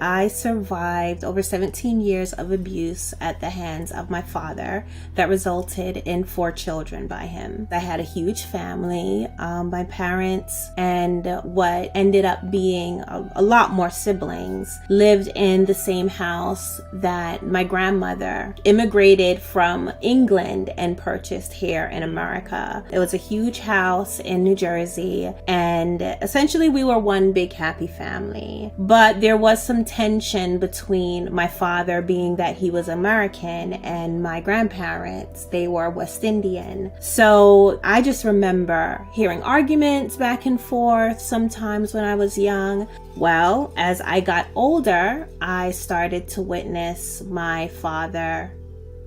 I survived over 17 years of abuse at the hands of my father that resulted in 4 children by him. I had a huge family. My parents and what ended up being a lot more siblings lived in the same house that my grandmother immigrated from England and purchased here in America. It was a huge house in New Jersey, and essentially we were one big happy family. But there was some tension between my father, being that he was American, and my grandparents, they were West Indian. So I just remember hearing arguments back and forth sometimes when I was young. Well, as I got older, I started to witness my father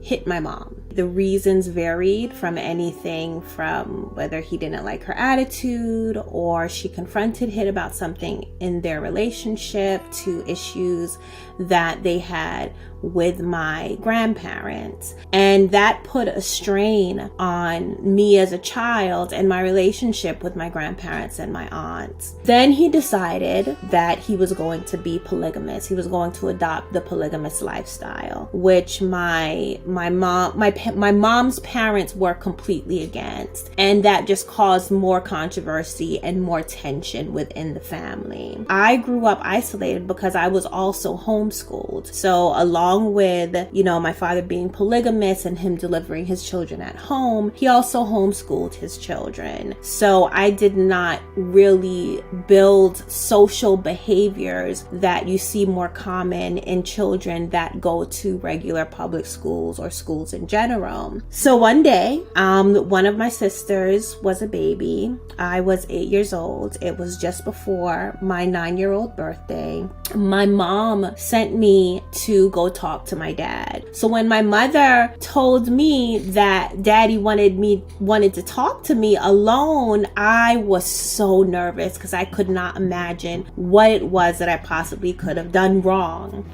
hit my mom. The reasons varied from anything from whether he didn't like her attitude or she confronted him about something in their relationship to issues that they had with my grandparents. And that put a strain on me as a child and my relationship with my grandparents and my aunts. Then he decided that he was going to be polygamous. He was going to adopt the polygamous lifestyle, which my mom's parents were completely against. And that just caused more controversy and more tension within the family. I grew up isolated because I was also homeschooled. So along with, my father being polygamous and him delivering his children at home, he also homeschooled his children. So I did not really build social behaviors that you see more common in children that go to regular public schools or schools in general. So one day, one of my sisters was a baby. I was 8 years old. It was just before my 9-year-old birthday. My mom sent me to go talk to my dad. So when my mother told me that daddy wanted to talk to me alone, I was so nervous because I could not imagine what it was that I possibly could have done wrong.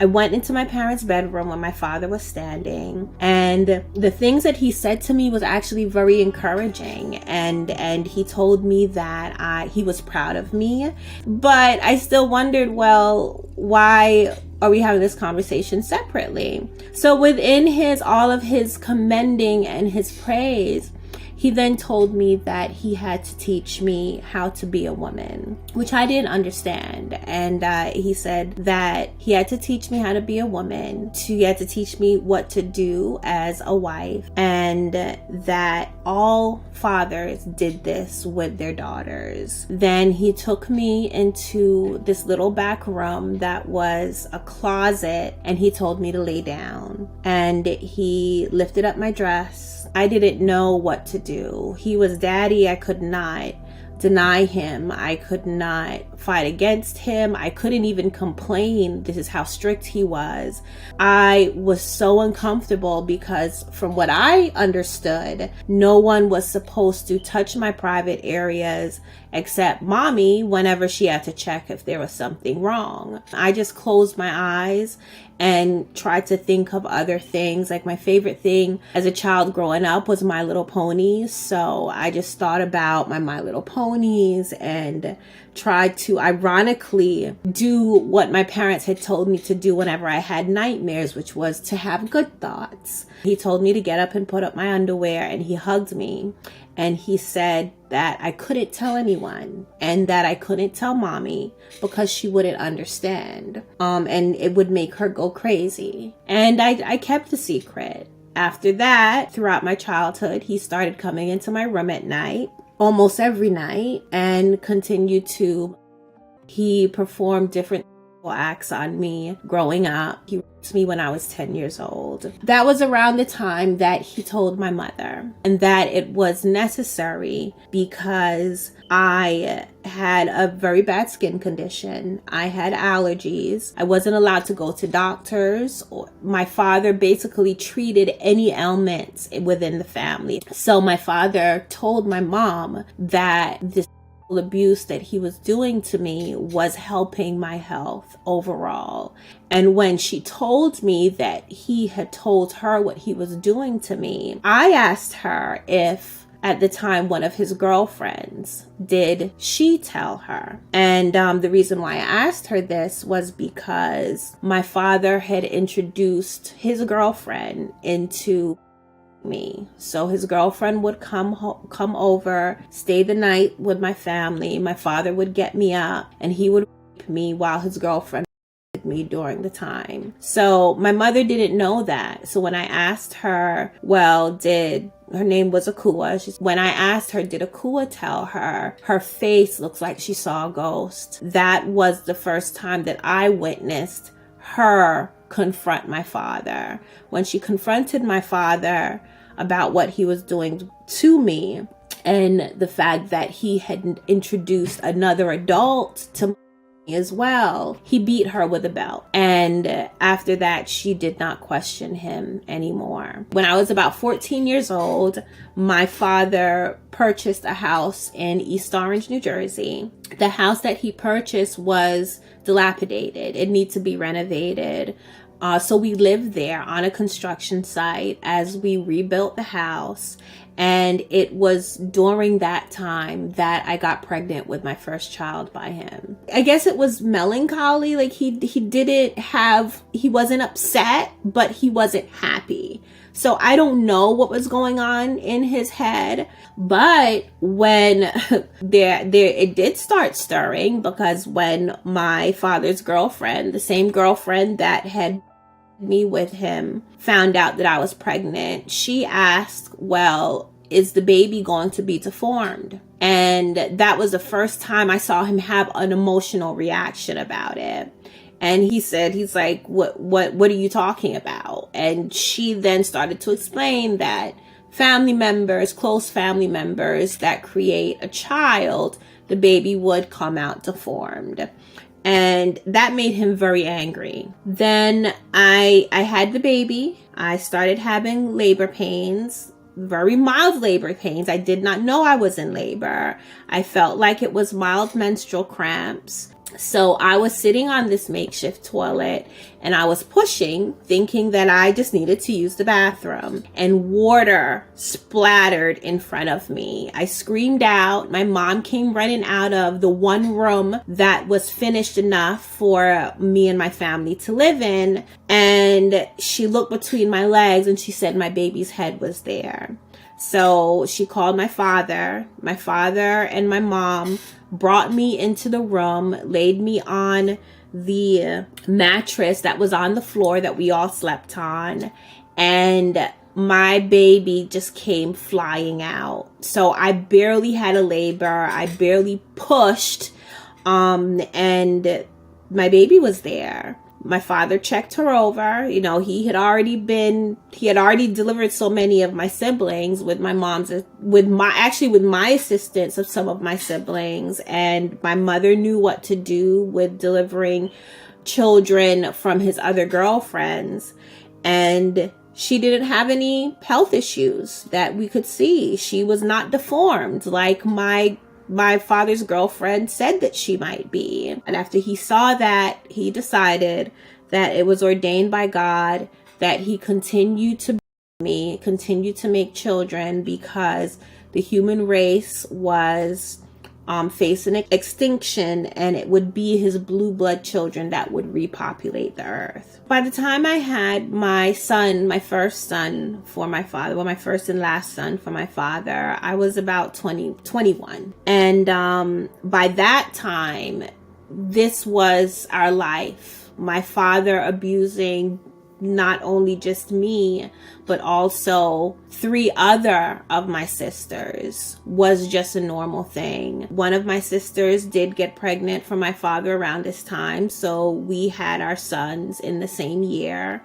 I went into my parents' bedroom when my father was standing, and the things that he said to me was actually very encouraging, and he told me that he was proud of me. But I still wondered, well, why are we having this conversation separately? So within all of his commending and his praise, he then told me that he had to teach me how to be a woman, which I didn't understand. And he said that he had to teach me how to be a woman, he had to teach me what to do as a wife, and that all fathers did this with their daughters. Then he took me into this little back room that was a closet, and he told me to lay down. And he lifted up my dress. I didn't know what to do. He was daddy. I could not deny him. I could not fight against him. I couldn't even complain. This is how strict he was. I was so uncomfortable because from what I understood, no one was supposed to touch my private areas except mommy whenever she had to check if there was something wrong. I just closed my eyes and tried to think of other things. Like my favorite thing as a child growing up was My Little Ponies. So I just thought about My Little Ponies and tried to ironically do what my parents had told me to do whenever I had nightmares, which was to have good thoughts. He told me to get up and put up my underwear, and he hugged me. And he said that I couldn't tell anyone and that I couldn't tell mommy because she wouldn't understand. And it would make her go crazy. And I kept the secret. After that, throughout my childhood, he started coming into my room at night, almost every night, and he performed different acts on me growing up. He raped me when I was 10 years old. That was around the time that he told my mother, and that it was necessary because I had a very bad skin condition. I had allergies. I wasn't allowed to go to doctors. My father basically treated any ailments within the family. So my father told my mom that this abuse that he was doing to me was helping my health overall. And when she told me that he had told her what he was doing to me, I asked her if at the time one of his girlfriends. Did she tell her? And the reason why I asked her this was because my father had introduced his girlfriend into me. So his girlfriend would come over, stay the night with my family. My father would get me up and he would rape me while his girlfriend with me during the time. So my mother didn't know that. So when I asked her, her name was Akua. When I asked her, did Akua tell her, her face looks like she saw a ghost? That was the first time that I witnessed her confront my father. When she confronted my father about what he was doing to me and the fact that he had introduced another adult to me as well, he beat her with a belt. And after that, she did not question him anymore. When I was about 14 years old, my father purchased a house in East Orange, New Jersey. The house that he purchased was dilapidated. It needed to be renovated. So we lived there on a construction site as we rebuilt the house. And it was during that time that I got pregnant with my first child by him. I guess it was melancholy. Like he wasn't upset, but he wasn't happy. So I don't know what was going on in his head, but when it did start stirring, because when my father's girlfriend, the same girlfriend that had me with him, found out that I was pregnant, she asked, well, is the baby going to be deformed? And that was the first time I saw him have an emotional reaction about it. And he's like, what are you talking about? And she then started to explain that close family members that create a child, the baby would come out deformed. And that made him very angry. Then I had the baby. I started having labor pains, very mild labor pains. I did not know I was in labor. I felt like it was mild menstrual cramps. So I was sitting on this makeshift toilet and I was pushing, thinking that I just needed to use the bathroom, and water splattered in front of me. I screamed out. My mom came running out of the one room that was finished enough for me and my family to live in. And she looked between my legs and she said my baby's head was there. So she called my father. My father and my mom brought me into the room, laid me on the mattress that was on the floor that we all slept on, and my baby just came flying out. So I barely had a labor. I barely pushed, and my baby was there. My father checked her over. You know, he had already delivered so many of my siblings with my assistance of some of my siblings. And my mother knew what to do with delivering children from his other girlfriends. And she didn't have any health issues that we could see. She was not deformed like my father's girlfriend said that she might be. And after he saw that, he decided that it was ordained by God that he continued to make children, because the human race was facing extinction, and it would be his blue blood children that would repopulate the earth. By the time I had my first son for my father, my first and last son for my father, I was about 21. And by that time, this was our life. My father abusing not only just me, but also 3 other of my sisters was just a normal thing. One of my sisters did get pregnant from my father around this time, so we had our sons in the same year.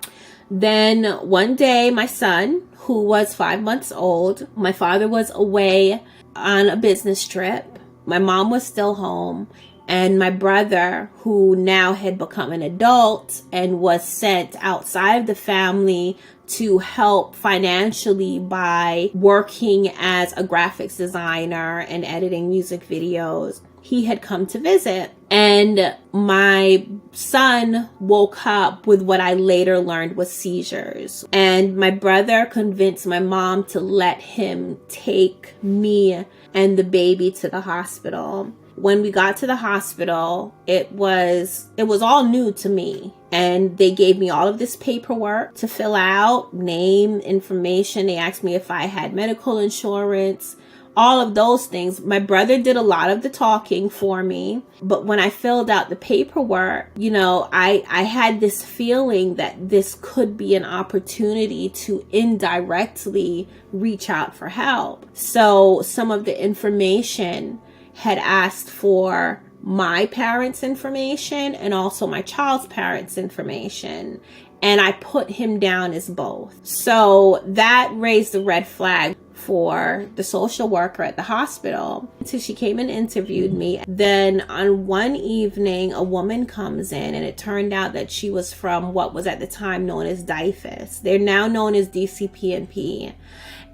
Then one day, my son, who was 5 months old, my father was away on a business trip. My mom was still home. And my brother, who now had become an adult and was sent outside of the family to help financially by working as a graphics designer and editing music videos, he had come to visit. And my son woke up with what I later learned was seizures. And my brother convinced my mom to let him take me and the baby to the hospital. When we got to the hospital, it was all new to me. And they gave me all of this paperwork to fill out, name, information. They asked me if I had medical insurance, all of those things. My brother did a lot of the talking for me. But when I filled out the paperwork, I had this feeling that this could be an opportunity to indirectly reach out for help. So some of the information had asked for my parents' information and also my child's parents' information. And I put him down as both. So that raised a red flag for the social worker at the hospital. So she came and interviewed me. Then on one evening, a woman comes in, and it turned out that she was from what was at the time known as DIFUS. They're now known as DCP&P.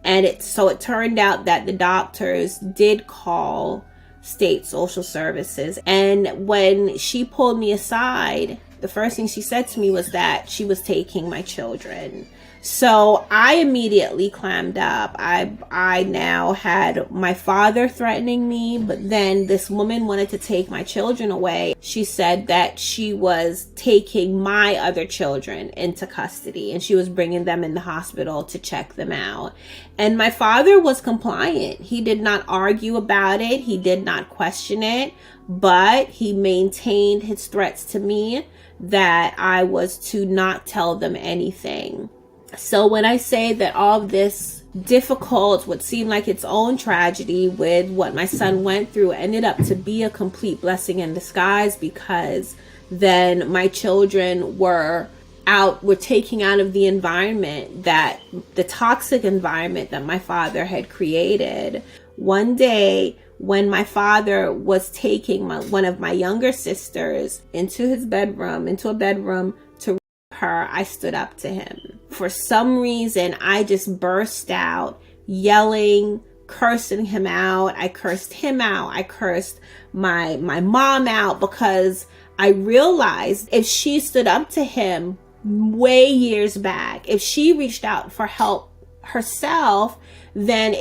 And it turned out that the doctors did call state social services. And when she pulled me aside, the first thing she said to me was that she was taking my children. So I immediately clammed up. I now had my father threatening me, but then this woman wanted to take my children away. She said that she was taking my other children into custody and she was bringing them in the hospital to check them out. And my father was compliant. He did not argue about it. He did not question it, but he maintained his threats to me that I was to not tell them anything. So when I say that all of this difficult, what seemed like its own tragedy with what my son went through ended up to be a complete blessing in disguise, because then my children were taking out of the environment, that the toxic environment that my father had created. One day when my father was taking one of my younger sisters into a bedroom to her, I stood up to him. For some reason, I just burst out yelling, cursing him out. I cursed him out. I cursed my mom out, because I realized if she stood up to him way years back, if she reached out for help herself, then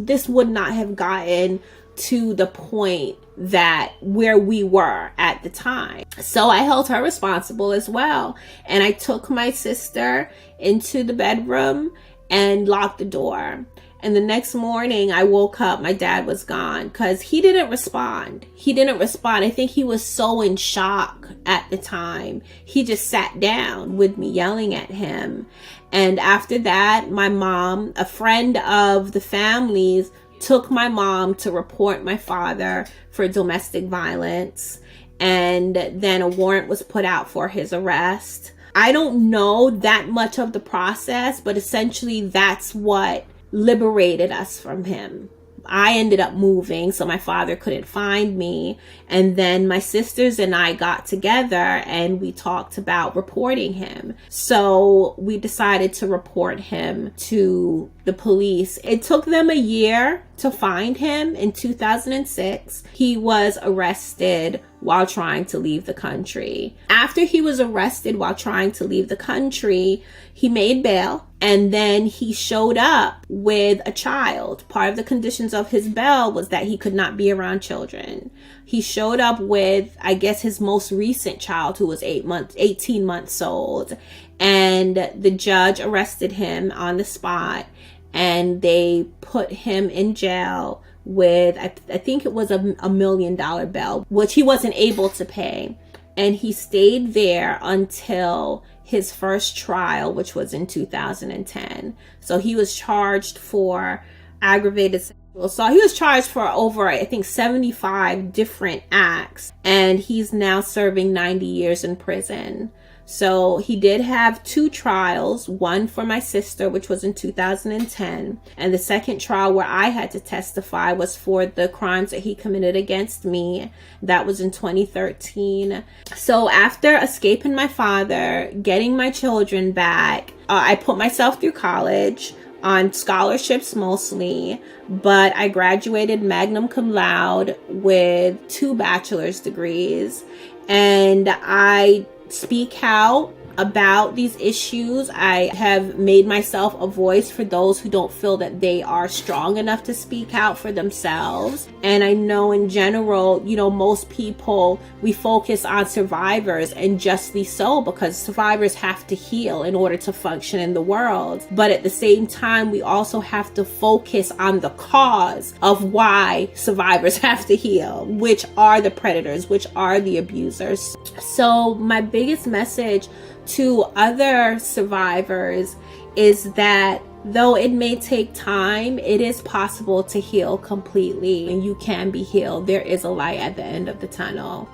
this would not have gotten to the point that where we were at the time. So I held her responsible as well. And I took my sister into the bedroom and locked the door. And the next morning I woke up, my dad was gone, because he didn't respond. I think he was so in shock at the time. He just sat down with me yelling at him. And after that, my mom, a friend of the family's, took my mom to report my father for domestic violence. And then a warrant was put out for his arrest. I don't know that much of the process, but essentially that's what liberated us from him. I ended up moving, so my father couldn't find me. And then my sisters and I got together and we talked about reporting him. So we decided to report him to the police. It took them a year to find him. In 2006, he was arrested while trying to leave the country. After he was arrested while trying to leave the country, he made bail, and then he showed up with a child. Part of the conditions of his bail was that he could not be around children. He showed up with, I guess, his most recent child, who was 18 months old. And the judge arrested him on the spot, and they put him in jail with, I think it was a $1 million bail, which he wasn't able to pay. And he stayed there until his first trial, which was in 2010. So he was charged for aggravated sexual assault. He was charged for over, I think, 75 different acts. And he's now serving 90 years in prison. So he did have 2 trials, one for my sister, which was in 2010. And the second trial where I had to testify was for the crimes that he committed against me. That was in 2013. So after escaping my father, getting my children back, I put myself through college. on scholarships mostly, but I graduated magna cum laude with 2 bachelor's degrees, and I speak out about these issues. I have made myself a voice for those who don't feel that they are strong enough to speak out for themselves. And I know in general, you know, most people, we focus on survivors, and justly so, because survivors have to heal in order to function in the world. But at the same time, we also have to focus on the cause of why survivors have to heal, which are the predators, which are the abusers. So my biggest message to other survivors is that though it may take time, it is possible to heal completely, and you can be healed. There is a light at the end of the tunnel.